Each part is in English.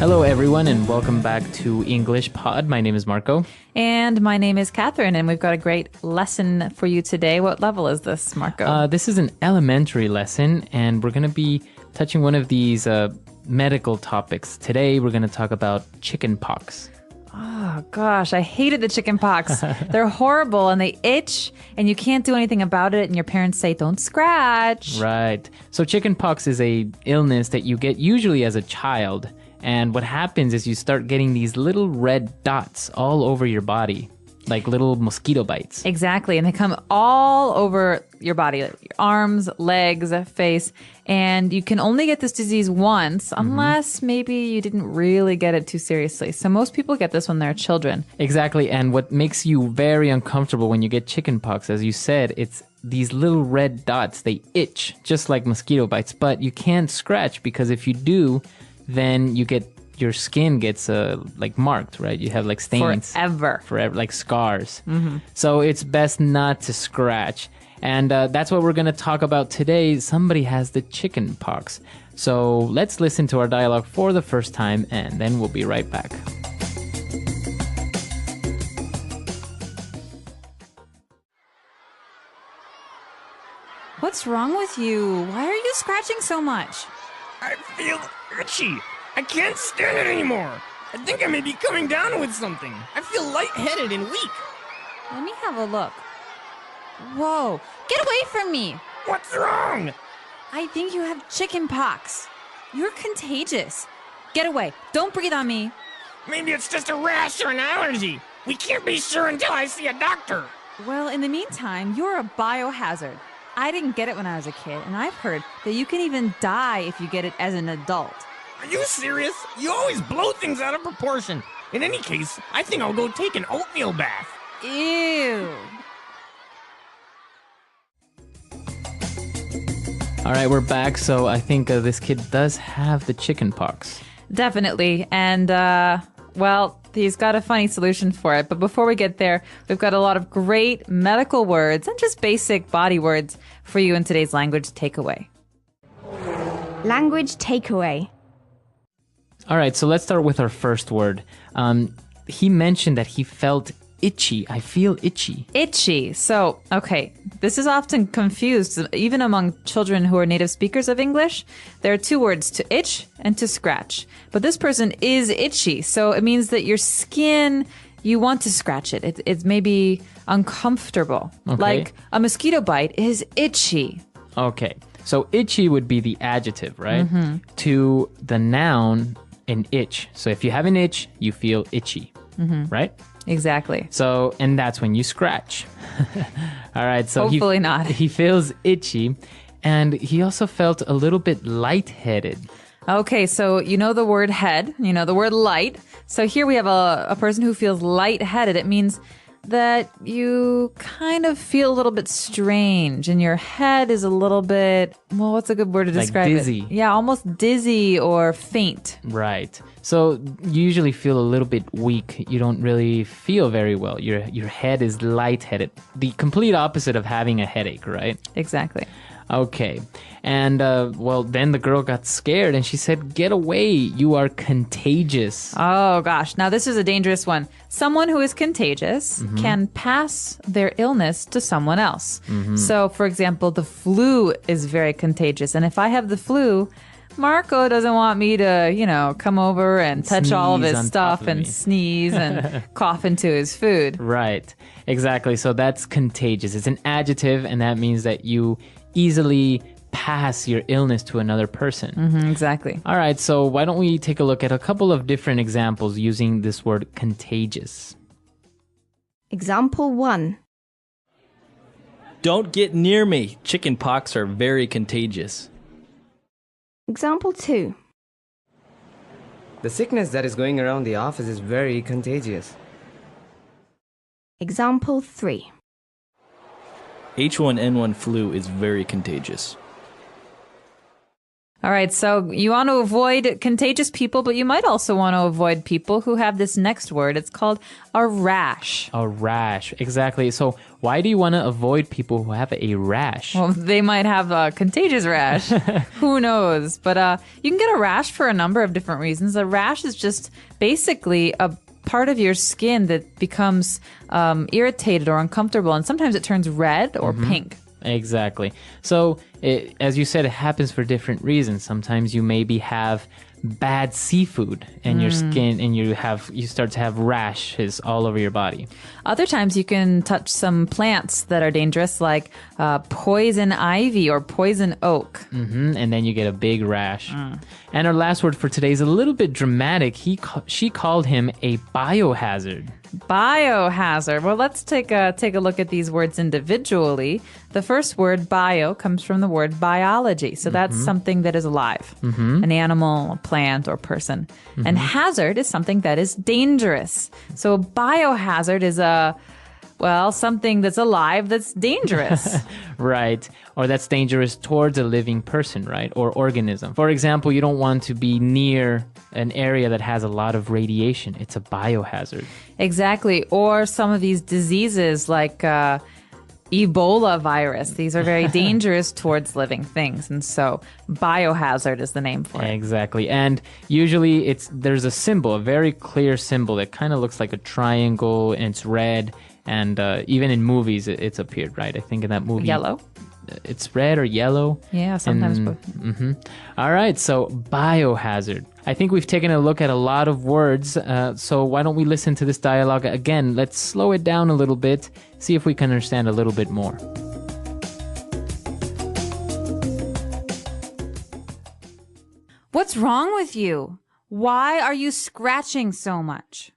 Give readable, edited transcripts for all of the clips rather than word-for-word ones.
Hello, everyone, and welcome back to English Pod. My name is Marco. And my name is Catherine, and we've got a great lesson for you today. What level is this, Marco? This is an elementary lesson, and we're going to be touching one of these medical topics. Today, we're going to talk about chickenpox. Oh, gosh, I hated the chickenpox. They're horrible, and they itch, and you can't do anything about it, and your parents say, don't scratch. Right. So chickenpox is a illness that you get usually as a child. And what happens is you start getting these little red dots all over your body, like little mosquito bites. Exactly. And they come all over your body, like your arms, legs, face. And you can only get this disease once, unless maybe you didn't really get it too seriously. So most people get this when they're children. Exactly. And what makes you very uncomfortable when you get chickenpox, as you said, it's these little red dots. They itch just like mosquito bites, but you can't scratch because if you do, then your skin gets like marked, right? You have like stains. Forever, like scars. So it's best not to scratch. And that's what we're going to talk about today. Somebody has the chicken pox. So let's listen to our dialogue for the first time, and then we'll be right back. What's wrong with you? Why are you scratching so much? I feel itchy. I can't stand it anymore. I think I may be coming down with something. I feel lightheaded and weak. Let me have a look. Whoa, get away from me. What's wrong? I think you have chicken pox. You're contagious. Get away. Don't breathe on me. Maybe it's just a rash or an allergy. We can't be sure until I see a doctor. Well, in the meantime, you're a biohazard. I didn't get it when I was a kid, and I've heard that you can even die if you get it as an adult. Are you serious? You always blow things out of proportion. In any case, I think I'll go take an oatmeal bath. Ew. All right, we're back. So I think this kid does have the chicken pox. Definitely. And, well, he's got a funny solution for it. But before we get there, we've got a lot of great medical words and just basic body words for you in today's language takeaway. Language takeaway. All right, so let's start with our first word. He mentioned that he felt itchy. I feel itchy. Itchy. So, okay, this is often confused, even among children who are native speakers of English. There are two words, to itch and to scratch. But this person is itchy, so it means that your skin, you want to scratch it. It's maybe uncomfortable. Okay. Like a mosquito bite is itchy. Okay, so itchy would be the adjective, right? To the noun, an itch. So if you have an itch, you feel itchy, right? Exactly. So, and that's when you scratch. All right, so Hopefully not. He feels itchy, and he also felt a little bit lightheaded. Okay, so you know the word head, you know the word light. So here we have a person who feels lightheaded. It means that you kind of feel a little bit strange and your head is a little bit, well, what's a good word to describe it? dizzy. Yeah, almost dizzy or faint. Right. So you usually feel a little bit weak. You don't really feel very well. Your head is lightheaded. The complete opposite of having a headache, right? Exactly. Okay. And, well, then the girl got scared and she said, "Get away. You are contagious." Oh, gosh. Now, this is a dangerous one. Someone who is contagious can pass their illness to someone else. So, for example, the flu is very contagious. And if I have the flu, Marco doesn't want me to, come over and touch all of Sneeze his on stuff top of and me. sneeze and cough into his food. Right. Exactly. So that's contagious. It's an adjective, and that means that you easily pass your illness to another person. Exactly. All right, so why don't we take a look at a couple of different examples using this word contagious. Example 1. Don't get near me. Chickenpox are very contagious. Example 2. The sickness that is going around the office is very contagious. Example 3. H1N1 flu is very contagious. All right, so you want to avoid contagious people, but you might also want to avoid people who have this next word. It's called a rash. A rash, exactly. So why do you want to avoid people who have a rash? Well, they might have a contagious rash. Who knows? But you can get a rash for a number of different reasons. A rash is just basically a part of your skin that becomes irritated or uncomfortable, and sometimes it turns red or pink. Exactly. So, as you said, it happens for different reasons. Sometimes you maybe have bad seafood in your skin and you start to have rashes all over your body. Other times you can touch some plants that are dangerous, like poison ivy or poison oak. And then you get a big rash. And our last word for today is a little bit dramatic. She called him a biohazard. Biohazard. Well, let's take a look at these words individually. The first word, bio, comes from the word biology. So that's something that is alive, an animal, a plant, or person. And hazard is something that is dangerous. So a biohazard is something that's alive that's dangerous. Right. Or that's dangerous towards a living person, right? Or organism. For example, you don't want to be near an area that has a lot of radiation. It's a biohazard. Exactly. Or some of these diseases like Ebola virus. These are very dangerous towards living things. And so biohazard is the name for it. Exactly. And usually there's a symbol, a very clear symbol that kind of looks like a triangle and it's red. And even in movies, it's appeared, right? I think in that movie. Yellow? It's red or yellow. Yeah, sometimes both. All right, so biohazard. I think we've taken a look at a lot of words, so why don't we listen to this dialogue again? Let's slow it down a little bit, see if we can understand a little bit more. What's wrong with you? Why are you scratching so much?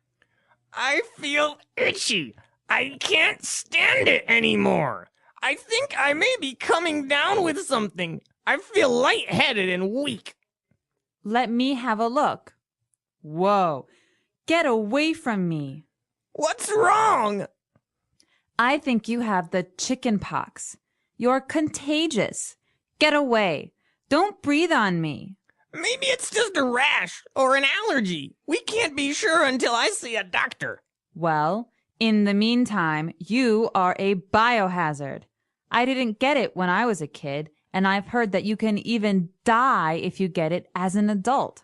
I feel itchy. I can't stand it anymore. I think I may be coming down with something. I feel lightheaded and weak. Let me have a look. Whoa. Get away from me. What's wrong? I think you have the chickenpox. You're contagious. Get away. Don't breathe on me. Maybe it's just a rash or an allergy. We can't be sure until I see a doctor. Well, in the meantime, you are a biohazard. I didn't get it when I was a kid, and I've heard that you can even die if you get it as an adult.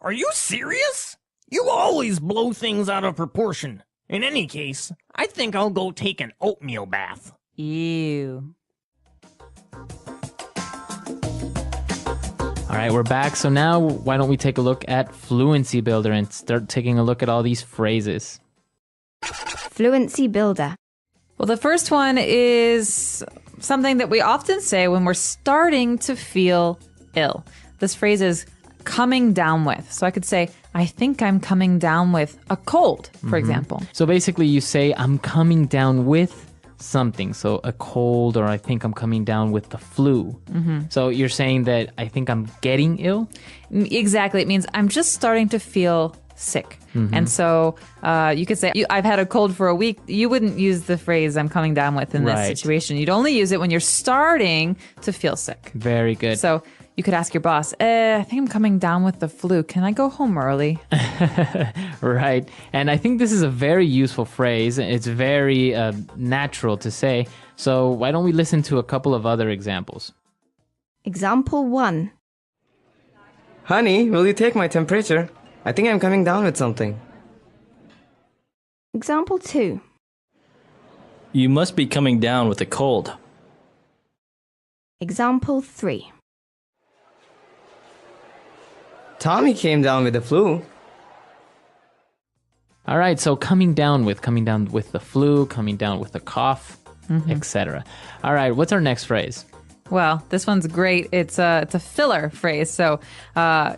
Are you serious? You always blow things out of proportion. In any case, I think I'll go take an oatmeal bath. Ew. All right, we're back. So now why don't we take a look at Fluency Builder and start taking a look at all these phrases. Fluency Builder. Well, the first one is something that we often say when we're starting to feel ill. This phrase is coming down with. So I could say, I think I'm coming down with a cold, for example. So basically you say, I'm coming down with something. So a cold, or I think I'm coming down with the flu. So you're saying that I think I'm getting ill? Exactly. It means I'm just starting to feel sick. And so you could say, I've had a cold for a week. You wouldn't use the phrase I'm coming down with in this situation. You'd only use it when you're starting to feel sick. Very good. So you could ask your boss, I think I'm coming down with the flu. Can I go home early? Right. And I think this is a very useful phrase. It's very natural to say. So why don't we listen to a couple of other examples? Example 1. Honey, will you take my temperature? I think I'm coming down with something. Example 2. You must be coming down with a cold. Example 3. Tommy came down with the flu. All right, so coming down with the flu, coming down with a cough, etc. All right, what's our next phrase? Well, this one's great. It's a filler phrase. So,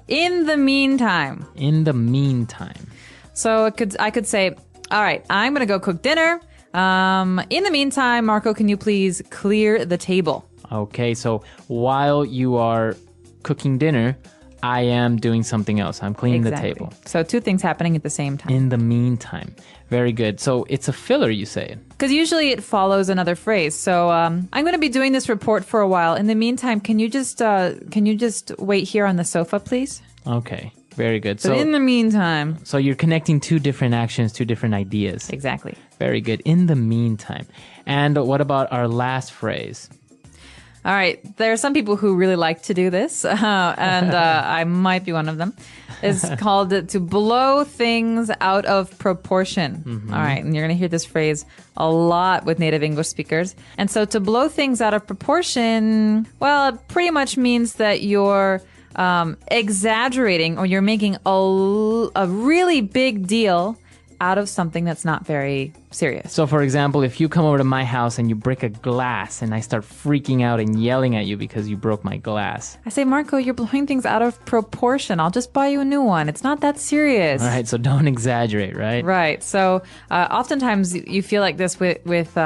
in the meantime. In the meantime. So I could say, all right, I'm going to go cook dinner. In the meantime, Marco, can you please clear the table? Okay, so while you are cooking dinner, I am doing something else. I'm cleaning the table. So two things happening at the same time. In the meantime. Very good. So it's a filler, you say? Because usually it follows another phrase. So I'm going to be doing this report for a while. In the meantime, can you just wait here on the sofa, please? Okay. Very good. So in the meantime. So you're connecting two different actions, two different ideas. Exactly. Very good. In the meantime. And what about our last phrase? All right. There are some people who really like to do this, and I might be one of them. It's called to blow things out of proportion. Mm-hmm. All right. And you're going to hear this phrase a lot with native English speakers. And so to blow things out of proportion, well, it pretty much means that you're exaggerating or you're making a really big deal out of something that's not very serious. So, for example, if you come over to my house and you break a glass and I start freaking out and yelling at you because you broke my glass. I say, Marco, you're blowing things out of proportion. I'll just buy you a new one. It's not that serious. All right, so don't exaggerate, right? Right. So, oftentimes you feel like this with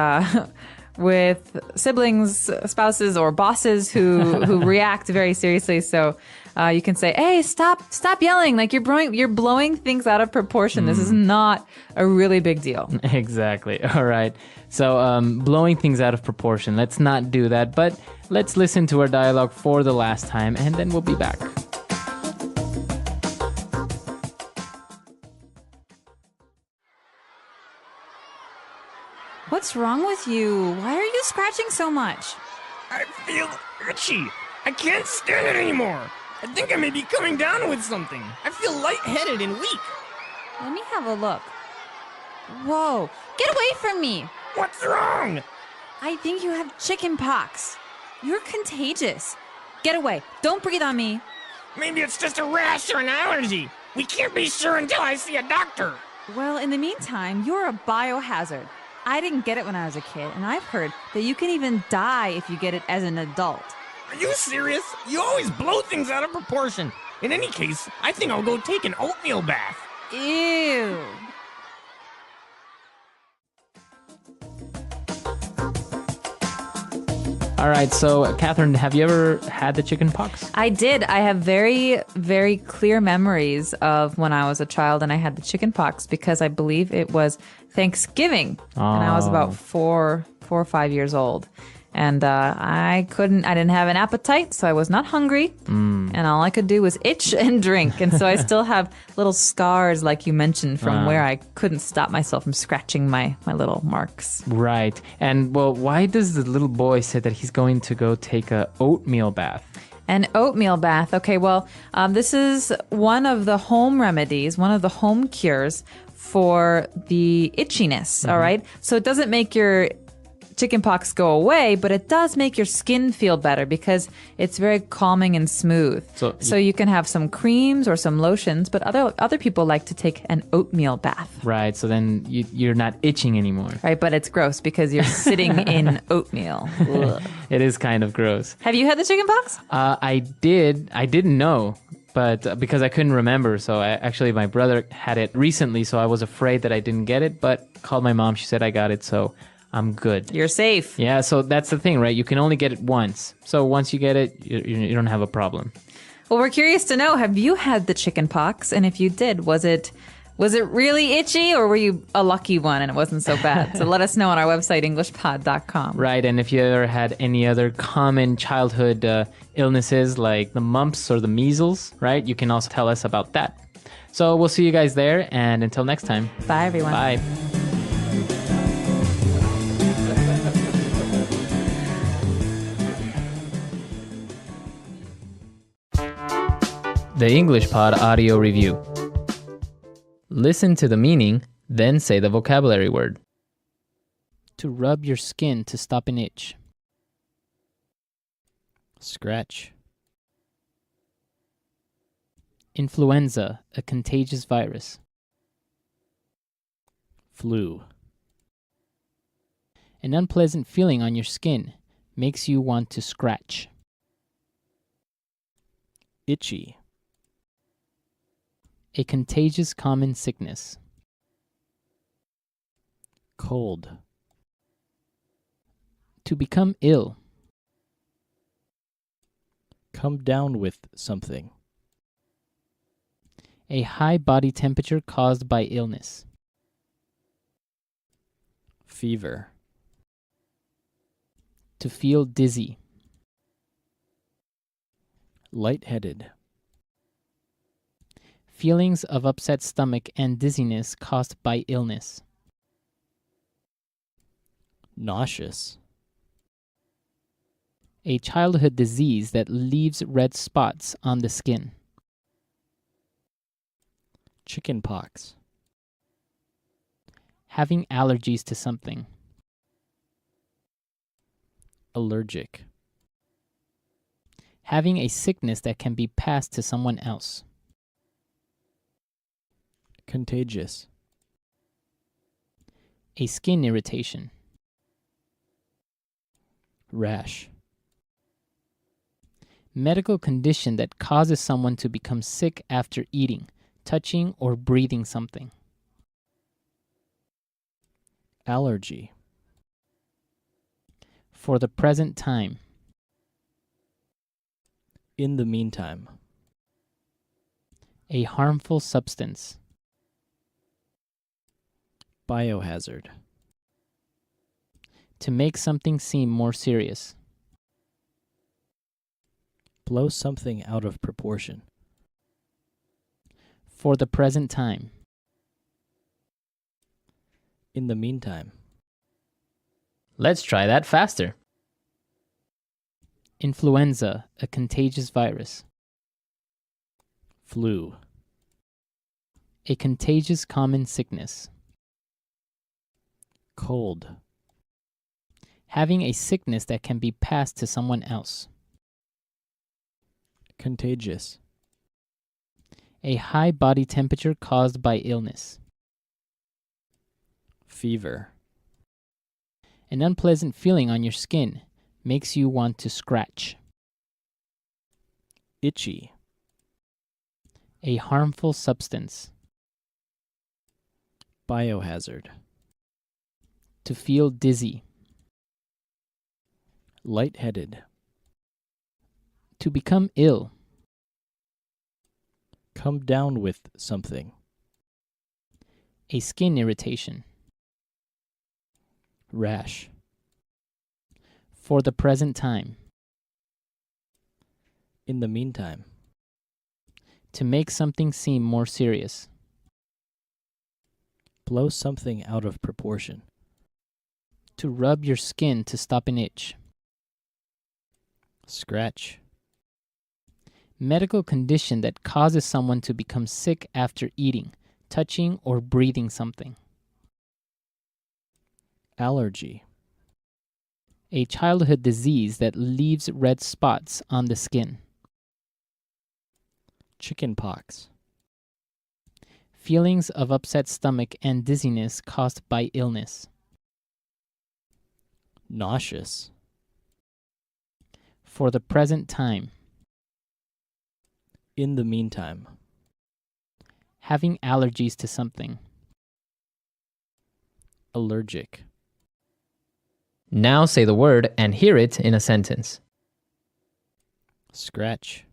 siblings, spouses, or bosses who react very seriously. So you can say, "Hey, stop yelling! Like you're blowing things out of proportion. This is not a really big deal." Exactly. All right. So blowing things out of proportion. Let's not do that. But let's listen to our dialogue for the last time, and then we'll be back. What's wrong with you? Why are you scratching so much? I feel itchy. I can't stand it anymore. I think I may be coming down with something. I feel lightheaded and weak. Let me have a look. Whoa, get away from me. What's wrong? I think you have chickenpox. You're contagious. Get away. Don't breathe on me. Maybe it's just a rash or an allergy. We can't be sure until I see a doctor. Well, in the meantime, you're a biohazard. I didn't get it when I was a kid, and I've heard that you can even die if you get it as an adult. Are you serious? You always blow things out of proportion. In any case, I think I'll go take an oatmeal bath. Ew. All right, so Catherine, have you ever had the chicken pox? I did. I have very, very clear memories of when I was a child and I had the chicken pox because I believe it was Thanksgiving and I was about 4 or 5 years old. And I didn't have an appetite, so I was not hungry. And all I could do was itch and drink. And so I still have little scars, like you mentioned, from where I couldn't stop myself from scratching my little marks. Right. And, well, why does the little boy say that he's going to go take a oatmeal bath? An oatmeal bath. Okay, well, this is one of the home remedies, one of the home cures for the itchiness, all right? So it doesn't make your chickenpox go away, but it does make your skin feel better because it's very calming and smooth. So you can have some creams or some lotions, but other people like to take an oatmeal bath. Right, so then you're not itching anymore. Right, but it's gross because you're sitting in oatmeal. Ugh. It is kind of gross. Have you had the chickenpox? I didn't know, but because I couldn't remember. So my brother had it recently, so I was afraid that I didn't get it, but called my mom. She said I got it, so I'm good. You're safe. Yeah, so that's the thing, right? You can only get it once. So once you get it, you don't have a problem. Well, we're curious to know, have you had the chickenpox? And if you did, was it really itchy or were you a lucky one and it wasn't so bad? So let us know on our website, englishpod.com. Right, and if you ever had any other common childhood illnesses like the mumps or the measles, right? You can also tell us about that. So we'll see you guys there, and until next time. Bye, everyone. Bye. The English Pod Audio Review. Listen to the meaning, then say the vocabulary word. To rub your skin to stop an itch. Scratch. Influenza, a contagious virus. Flu. An unpleasant feeling on your skin makes you want to scratch. Itchy. A contagious common sickness. Cold. To become ill. Come down with something. A high body temperature caused by illness. Fever. To feel dizzy. Lightheaded. Feelings of upset stomach and dizziness caused by illness. Nauseous. A childhood disease that leaves red spots on the skin. Chickenpox. Having allergies to something. Allergic. Having a sickness that can be passed to someone else. Contagious. A skin irritation. Rash. Medical condition that causes someone to become sick after eating, touching, or breathing something. Allergy. For the present time. In the meantime. A harmful substance. Biohazard. To make something seem more serious. Blow something out of proportion. For the present time. In the meantime. Let's try that faster. Influenza, a contagious virus. Flu. A contagious common sickness. Cold. Having a sickness that can be passed to someone else. Contagious. A high body temperature caused by illness. Fever. An unpleasant feeling on your skin makes you want to scratch. Itchy. A harmful substance. Biohazard. To feel dizzy. Lightheaded. To become ill. Come down with something. A skin irritation. Rash. For the present time. In the meantime. To make something seem more serious. Blow something out of proportion. To rub your skin to stop an itch. Scratch. Medical condition that causes someone to become sick after eating, touching, or breathing something. Allergy. A childhood disease that leaves red spots on the skin. Chickenpox. Feelings of upset stomach and dizziness caused by illness. Nauseous. For the present time. In the meantime. Having allergies to something. Allergic. Now say the word and hear it in a sentence. Scratch.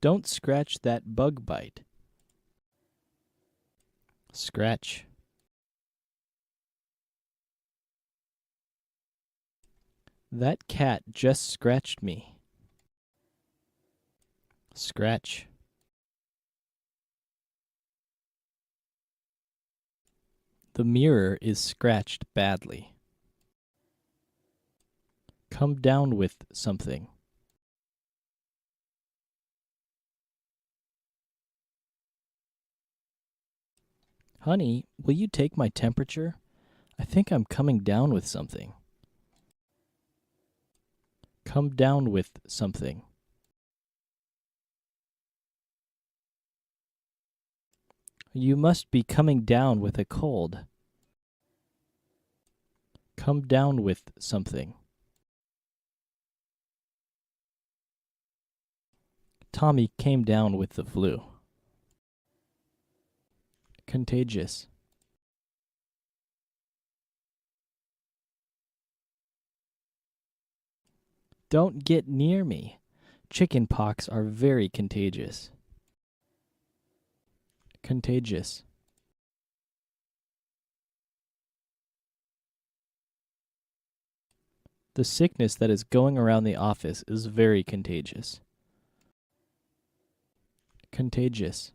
Don't scratch that bug bite. Scratch. That cat just scratched me. Scratch. The mirror is scratched badly. Come down with something. Honey, will you take my temperature? I think I'm coming down with something. Come down with something. You must be coming down with a cold. Come down with something. Tommy came down with the flu. Contagious. Don't get near me. Chickenpox are very contagious. Contagious. The sickness that is going around the office is very contagious. Contagious.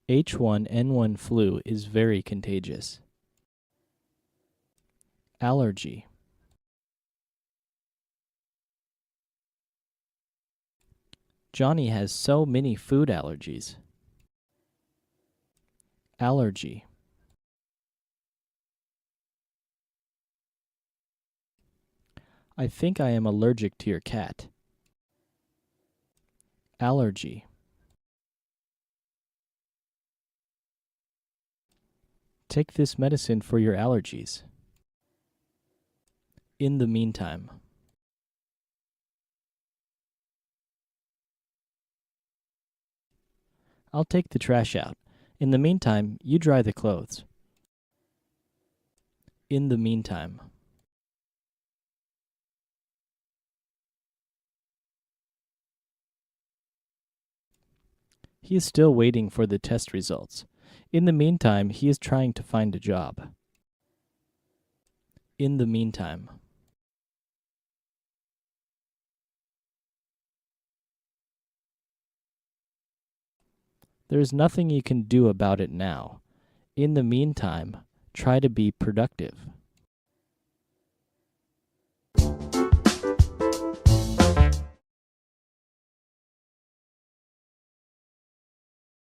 H1N1 flu is very contagious. Allergy. Johnny has so many food allergies. Allergy. I think I am allergic to your cat. Allergy. Take this medicine for your allergies. In the meantime. I'll take the trash out. In the meantime, you dry the clothes. In the meantime. He is still waiting for the test results. In the meantime, he is trying to find a job. In the meantime. There is nothing you can do about it now. In the meantime, try to be productive.